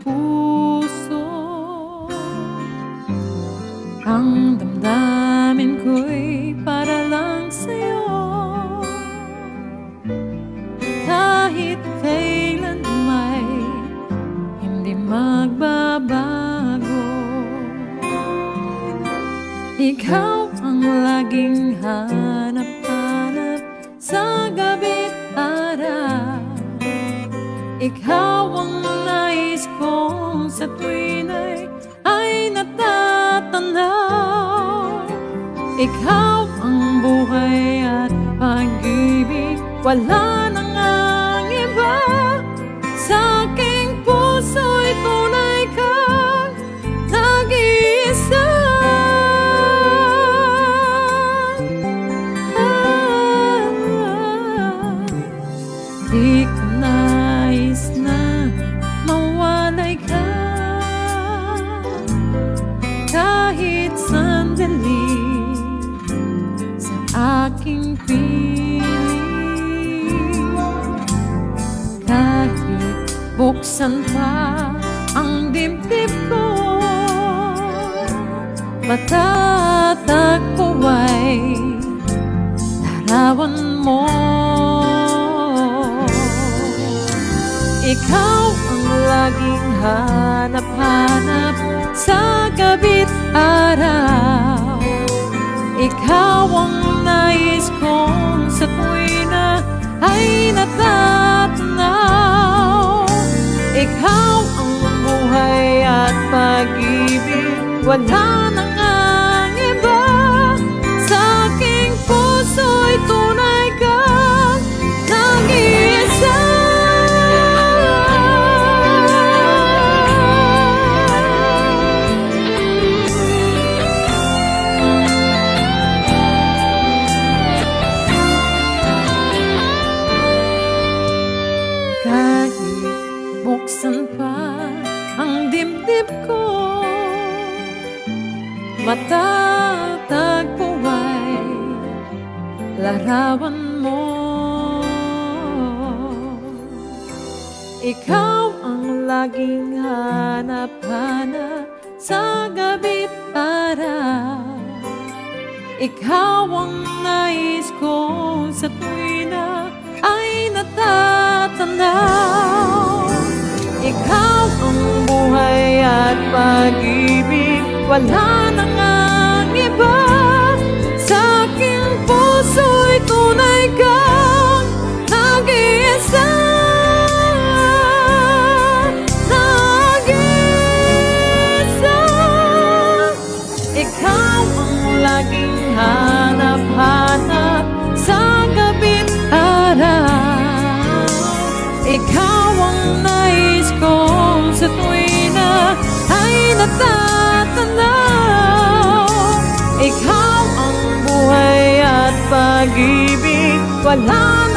puso. Ang damdamin ko'y para lang sa'yo. Kahit kailan may hindi magbabago. Ikaw ang laging hanap-hanap sa gabi't araw. Ikaw ang nais kong sa tuwin ay natatanaw. Ikaw ang buhay at pag-ibig, wala nang ang iba. Sa aking puso'y tunay kang nag-iisa. Di ko nais na mawalay ka kahit sandali sa aking piling. Kahit buksan pa ang dibdib ko, matatagpo ay larawan mo. Ikaw ang laging hanap-hanap sa gabi't araw. Ikaw ang nais kong sa tuwina ay natatanaw. Ikaw ang buhay at pag-ibig, wala nang ang iba. Sa aking puso'y tunay kang nag-iisa. Buksan pa ang dibdib ko, matatagpo ay larawan mo. Ikaw ang laging hanap-hanap sa gabi't araw. Ikaw ang nais kong sa tuwina ay natatanaw. Ikaw ang buhay at pag-ibig, wala nang ang iba. Sa aking puso'y tunay kang nag-iisa. Nag-iisa. Ikaw ang laging hanap-hanap sa gabi't araw. Ikaw ang nais kong sa tuwina ay natatanaw. Ikaw ang buhay at pag-ibig, wala